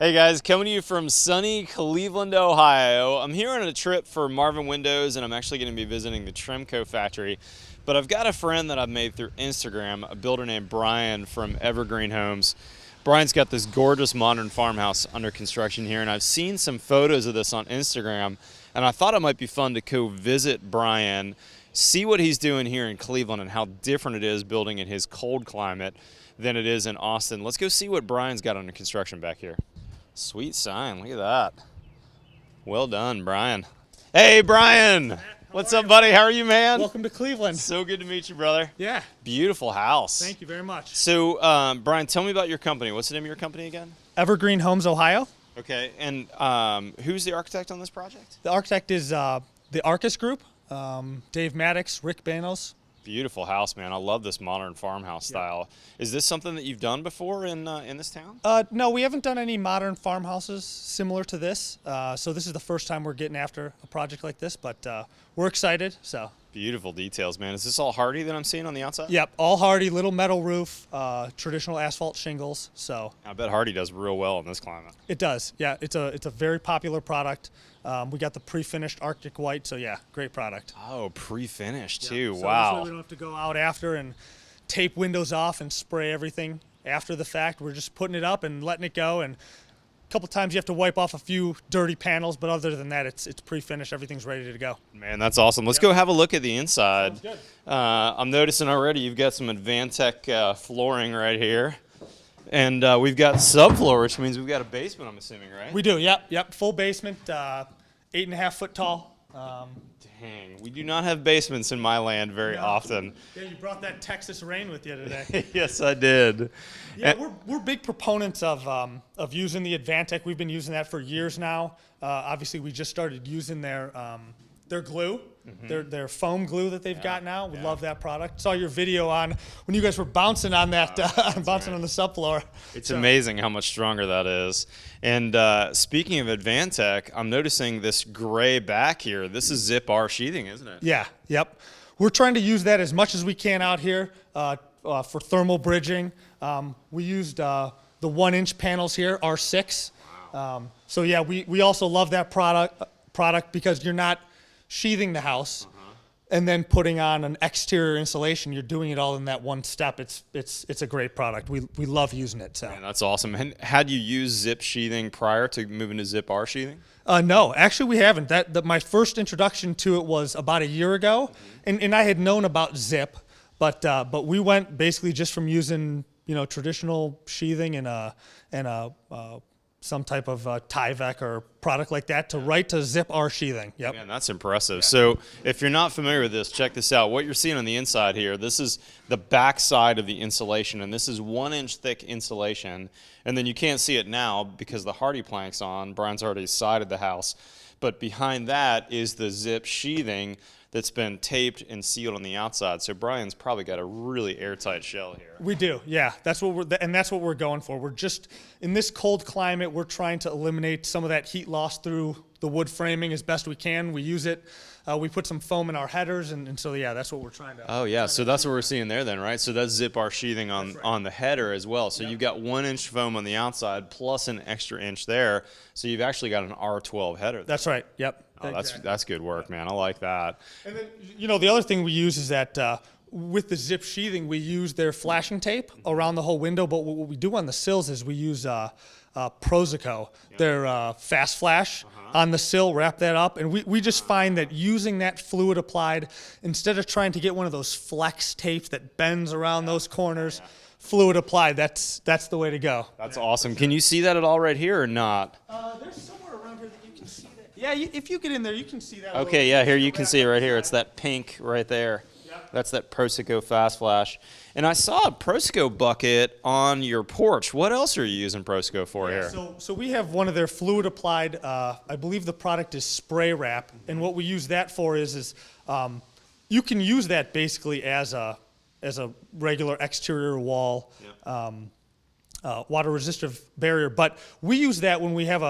Hey guys, coming to you from sunny Cleveland, Ohio. I'm here on a trip for Marvin Windows and I'm actually going to be visiting the Trimco factory. But I've got a friend that I've made through Instagram, a builder named Brian from Evergreen Homes. Brian's got this gorgeous modern farmhouse under construction here, and I've seen some photos of this on Instagram, and I thought it might be fun to go visit Brian, see what he's doing here in Cleveland and how different it is building in his cold climate than it is in Austin. Let's go see what Brian's got under construction back here. Sweet sign, look at that. Well done, Brian. Hey, Brian. What's up, buddy? How are you, man? Welcome to Cleveland. So good to meet you, brother. Yeah. Beautiful house. Thank you very much. So, Brian, tell me about your company. What's the name of your company again? Evergreen Homes, Ohio. Okay, and who's the architect on this project? The architect is the Arcus Group, Dave Maddox, Rick Banos. Beautiful house, man. I love this modern farmhouse style. Is this something that you've done before in this town? No, we haven't done any modern farmhouses similar to this. So this is the first time we're getting after a project like this, but we're excited. So Beautiful details, man. Is this all hardy that I'm seeing on the outside? Yep, all hardy, little metal roof, traditional asphalt shingles. So I bet hardy does real well in this climate. it does. Yeah, it's a very popular product. We got the pre-finished Arctic White, so yeah, great product. Oh, pre-finished too. So Wow. this way we don't have to go out after and tape windows off and spray everything after the fact. We're just putting it up and letting it go. And a couple times you have to wipe off a few dirty panels, but other than that, it's pre-finished. Everything's ready to go. Man, that's awesome. Let's go have a look at the inside. Sounds good. I'm noticing already you've got some Advantech flooring right here. And we've got subfloor, which means we've got a basement, I'm assuming, right? We do. Yep. Full basement, 8.5 foot tall. Dang, we do not have basements in my land very often. Yeah, you brought that Texas rain with you today. Yes, I did. Yeah, we're big proponents of using the Advantech. We've been using that for years now. Obviously, we just started using their glue, their foam glue that they've got now. We love that product. Saw your video on when you guys were bouncing on that, bouncing on the subfloor. It's amazing how much stronger that is. And speaking of Advantech, I'm noticing this gray back here. This is Zip R sheathing, isn't it? Yeah, yep. We're trying to use that as much as we can out here for thermal bridging. We used the 1-inch panels here, R6. Wow. So yeah, we also love that product because you're not sheathing the house and then putting on an exterior insulation. You're doing it all in that one step. It's a great product. We love using it. So. Man, that's awesome. And had you used Zip sheathing prior to moving to Zip R sheathing? No, actually we haven't. My first introduction to it was about a year ago, and I had known about Zip, but we went basically just from using traditional sheathing and some type of Tyvek or product like that right to Zip R sheathing. Yep. Man, that's impressive. Yeah. So if you're not familiar with this, check this out. What you're seeing on the inside here, this is the back side of the insulation, and this is 1-inch thick insulation. And then you can't see it now because the hardy plank's on. Brian's already sided the house. But behind that is the Zip sheathing that's been taped and sealed on the outside. So Brian's probably got a really airtight shell here. We do, yeah. That's what we're going for. We're just in this cold climate. We're trying to eliminate some of that heat loss through the wood framing as best we can. We use it. We put some foam in our headers, and so yeah, that's what we're trying to. Oh yeah, so that's what we're seeing there then, right? So that's Zip R sheathing on the header as well. So you've got 1-inch foam on the outside plus an extra inch there. So you've actually got an R12 header there. That's right. Yep. Oh, that's good work, man. I like that. And then the other thing we use is that with the Zip sheathing, we use their flashing tape around the whole window. But what we do on the sills is we use Prozico, their fast flash on the sill, wrap that up. And we just find that using that fluid applied, instead of trying to get one of those flex tapes that bends around those corners, fluid applied, that's the way to go. That's awesome. Can you see that at all right here or not? There's somewhere around here that you can see that. Yeah, if you get in there, you can see that. Okay, yeah, here you can see it right here. It's that pink right there. Yep. That's that Prozico fast flash. And I saw a Prozico bucket on your porch. What else are you using Prozico for here? So we have one of their fluid applied, I believe the product is spray wrap, and what we use that for is you can use that basically as a regular exterior wall. Yep. water resistive barrier, but we use that when we have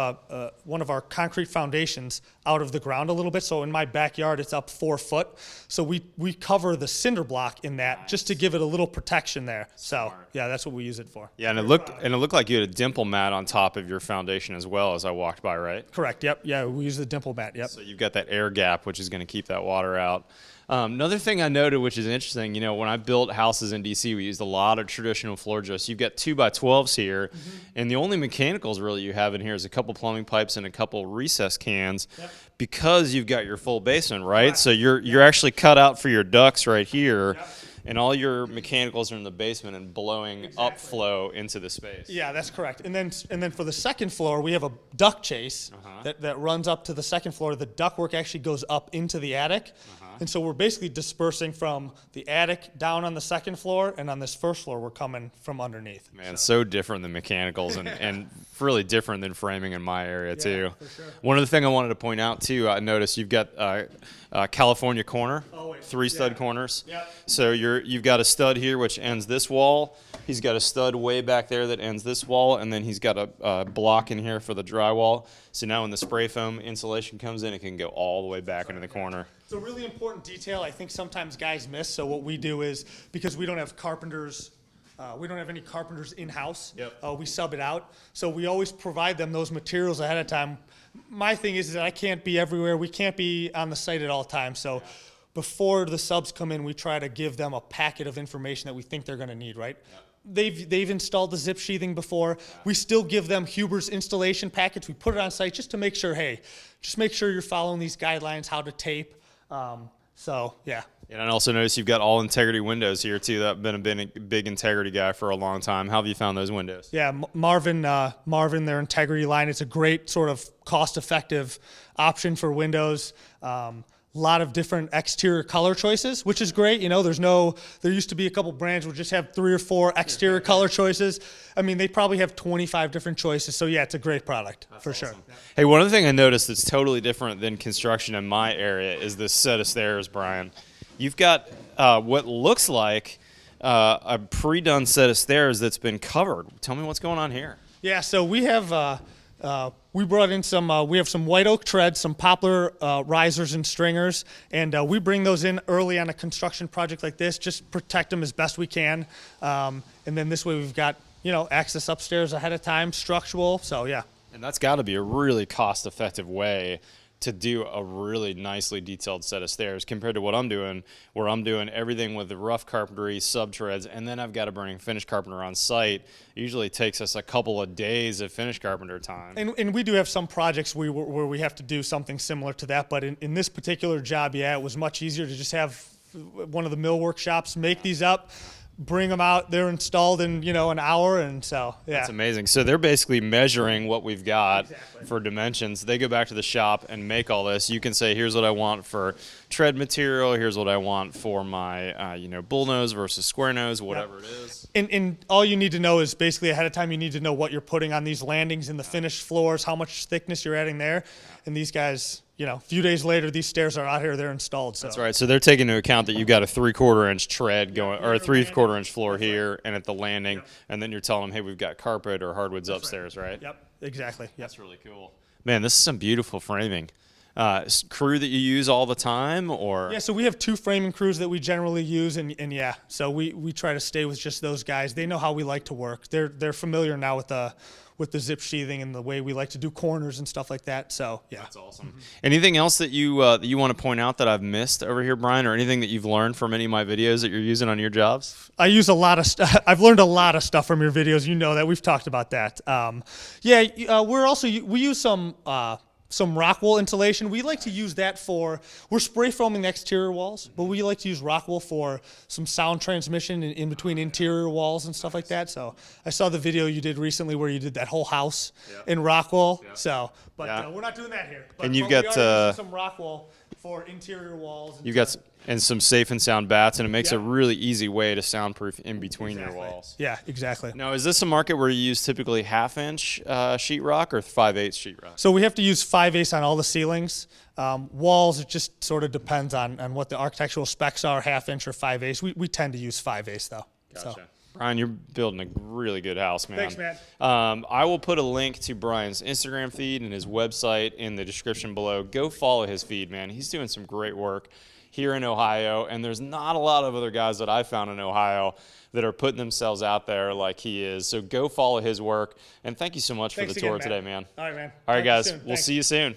one of our concrete foundations out of the ground a little bit. So in my backyard, it's up 4 foot. So we cover the cinder block in that just to give it a little protection there. So yeah, that's what we use it for. Yeah, and it looked like you had a dimple mat on top of your foundation as well as I walked by, right? Correct. Yep. Yeah, we use the dimple mat. Yep. So you've got that air gap, which is going to keep that water out. Another thing I noted, which is interesting, when I built houses in DC, we used a lot of traditional floor joists. You've got 2x12s here, and the only mechanicals really you have in here is a couple plumbing pipes and a couple recess cans, because you've got your full basement, right? So you're actually cut out for your ducts right here. And all your mechanicals are in the basement and blowing upflow into the space. Yeah, that's correct. And then for the second floor, we have a duct chase that runs up to the second floor. The ductwork actually goes up into the attic. And so we're basically dispersing from the attic down on the second floor, and on this first floor, we're coming from underneath. Man, so different than mechanicals and really different than framing in my area, too. For sure. One other thing I wanted to point out, too, I noticed you've got California corner, 3 stud corners. Yep. So you've got a stud here which ends this wall. He's got a stud way back there that ends this wall, and then he's got a block in here for the drywall. So now when the spray foam insulation comes in, it can go all the way back into the corner. It's a really important detail I think sometimes guys miss. So what we do is, because we don't have carpenters, we don't have any carpenters in-house. We sub it out. So we always provide them those materials ahead of time. My thing is that I can't be everywhere. We can't be on the site at all times. So before the subs come in, we try to give them a packet of information that we think they're going to need, right? They've installed the zip sheathing before. We still give them Huber's installation packets. We put it on site just to make sure, hey, just make sure you're following these guidelines, how to tape. So, yeah. And I also noticed you've got all integrity windows here, too. I've been a big integrity guy for a long time. How have you found those windows? Yeah, Marvin, their integrity line, it's a great sort of cost-effective option for windows. A lot of different exterior color choices, which is great. There used to be a couple brands would just have 3 or 4 exterior color choices. I mean, they probably have 25 different choices. So yeah, it's a great product for sure. Hey, one other thing I noticed that's totally different than construction in my area is this set of stairs, Brian. You've got what looks like a pre-done set of stairs that's been covered. Tell me what's going on here. Yeah, so we have we brought in we have some white oak treads, some poplar risers and stringers, and we bring those in early on a construction project like this, just protect them as best we can. And then this way we've got, access upstairs ahead of time, structural, so yeah. And that's got to be a really cost-effective way to do a really nicely detailed set of stairs compared to what I'm doing, where I'm doing everything with the rough carpentry, sub-treads, and then I've got to bring finish carpenter on site. It usually takes us a couple of days of finish carpenter time. And we do have some projects where we have to do something similar to that, but in this particular job, yeah, it was much easier to just have one of the mill workshops make these up, bring them out, they're installed in an hour, and so yeah. That's amazing. So they're basically measuring what we've got for dimensions. They go back to the shop and make all this. You can say, here's what I want for tread material, here's what I want for my bullnose versus square nose, whatever it is. And all you need to know is basically ahead of time you need to know what you're putting on these landings and the finished floors, how much thickness you're adding there. And these guys, a few days later, these stairs are out here, they're installed. So. That's right. So they're taking into account that you've got a 3/4 inch tread going, or a 3/4 inch floor here and at the landing, and then you're telling them, hey, we've got carpet or hardwoods upstairs, right? Yep, exactly. Yep. That's really cool. Man, this is some beautiful framing. Crew that you use all the time, or? Yeah, so we have 2 framing crews that we generally use, and yeah, so we try to stay with just those guys. They know how we like to work. They're familiar now with the zip sheathing and the way we like to do corners and stuff like that. So yeah, that's awesome. Anything else that you want to point out that I've missed over here, Brian, or anything that you've learned from any of my videos that you're using on your jobs? I use a lot of stuff. I've learned a lot of stuff from your videos. You know that we've talked about that. We use some rock wool insulation. We like to use that we're spray foaming the exterior walls, but we like to use rock wool for some sound transmission in between interior walls and stuff like that. So I saw the video you did recently where you did that whole house in rock wool. So, but we're not doing that here. And you've got got some rock wool for interior walls. You've got some safe and sound bats, and it makes a really easy way to soundproof in between your walls. Yeah, exactly. Now, is this a market where you use typically 1/2 inch sheetrock or 5/8 sheetrock? So we have to use 5/8 on all the ceilings. Walls, it just sort of depends on what the architectural specs are, 1/2 inch or 5/8. We tend to use 5/8 though. Gotcha. So. Brian, you're building a really good house, man. Thanks, man. I will put a link to Brian's Instagram feed and his website in the description below. Go follow his feed, man. He's doing some great work here in Ohio, and there's not a lot of other guys that I found in Ohio that are putting themselves out there like he is. So go follow his work, and thank you so much for the tour today, man. All right, man. All right, Talk to guys. you soon. We'll Thanks. see you soon.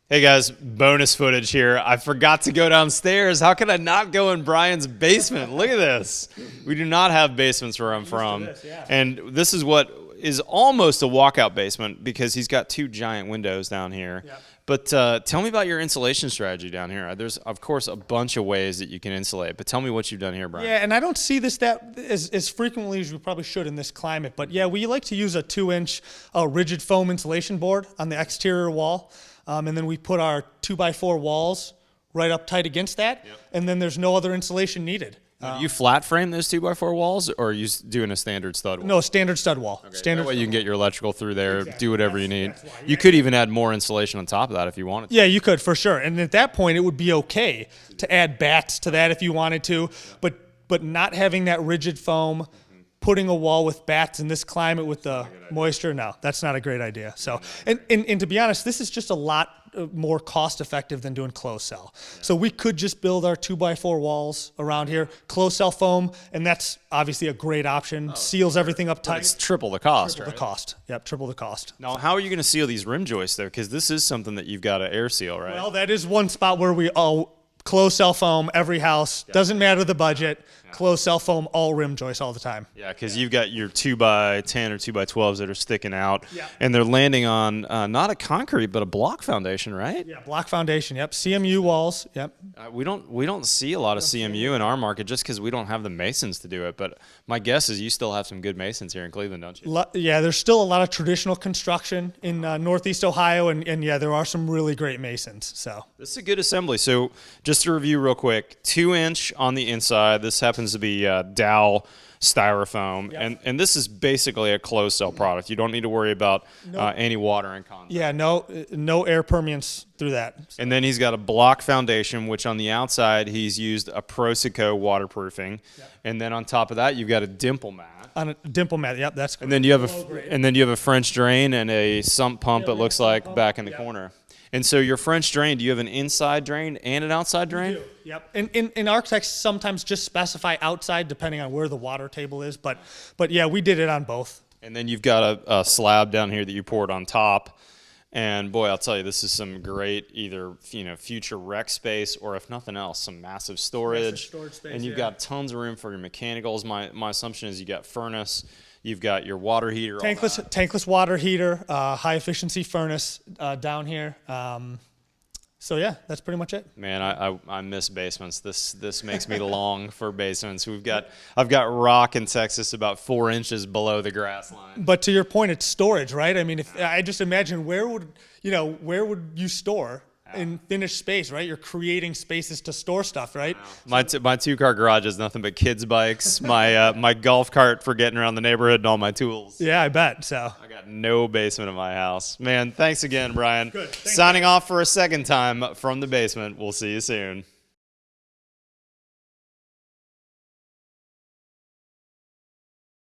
Hey guys, bonus footage here. I forgot to go downstairs. How could I not go in Brian's basement? Look at this. We do not have basements where I'm from. this, yeah. And this is what is almost a walkout basement because he's got 2 giant windows down here. Yeah. But tell me about your insulation strategy down here. There's, of course, a bunch of ways that you can insulate, but tell me what you've done here, Brian. Yeah, and I don't see this that as frequently as we probably should in this climate. But yeah, we like to use a 2-inch rigid foam insulation board on the exterior wall. And then we put our 2x4 walls right up tight against that, and then there's no other insulation needed. Do you flat frame those 2x4 walls, or are you doing a standard stud wall? No, standard stud wall. Okay, Standard. that way you can get your electrical through there, Exactly. do whatever you need. That's why, You could even add more insulation on top of that if you wanted to. Yeah, you could for sure. And at that point, it would be okay to add bats to that if you wanted to, but not having that rigid foam, putting a wall with bats in this climate with the moisture, no, that's not a great idea. So, and to be honest, this is just a lot more cost effective than doing closed cell. So we could just build our 2x4 walls around here, closed cell foam, and that's obviously a great option. Seals everything up tight. It's triple the cost, Triple right? the cost. Yep, triple the cost. Now, how are you going to seal these rim joists, though? Because this is something that you've got to air seal, right? Well, that is one spot where we all closed cell foam every house. Doesn't matter the budget. Closed cell foam, all rim joists all the time. Yeah, because you've got your 2x10 or 2x12s that are sticking out, Yeah. and they're landing on not a concrete but a block foundation, right? Yeah, block foundation. Yep, CMU walls. Yep. We don't see a lot of CMU in our market just because we don't have the masons to do it. But my guess is you still have some good masons here in Cleveland, don't you? Yeah, there's still a lot of traditional construction in Northeast Ohio, and yeah, there are some really great masons. So This is a good assembly. So just to review real quick, 2-inch on the inside. This happens to be Dow styrofoam, and this is basically a closed cell product. You don't need to worry about any water in contact. yeah, no air permeance through that. And then he's got a block foundation, which on the outside he's used a Prosico waterproofing, and then on top of that you've got a dimple mat. On a dimple mat. Yep, that's great. And then you have a French drain and a sump pump. It looks like back in the corner. And so your French drain, do you have an inside drain and an outside drain? Yep. And architects sometimes just specify outside depending on where the water table is, but yeah, we did it on both. And then you've got a slab down here that you poured on top. And boy, I'll tell you, this is some great either future rec space or if nothing else, some massive storage. Space, and you've got tons of room for your mechanicals. My assumption is you got furnace, you've got your water heater. Tankless water heater, high efficiency furnace down here. So yeah, that's pretty much it. Man, I miss basements. This makes me long for basements. I've got rock in Texas about 4 inches below the grass line. But to your point, it's storage, right? I mean, if I just imagine where would you store in finished space, right? You're creating spaces to store stuff, right? My 2-car garage is nothing but kids' bikes, my golf cart for getting around the neighborhood, and all my tools. Yeah, I bet. So I got no basement in my house. Man, thanks again, Brian. Good. Thanks, Signing off for a second time from the basement. We'll see you soon.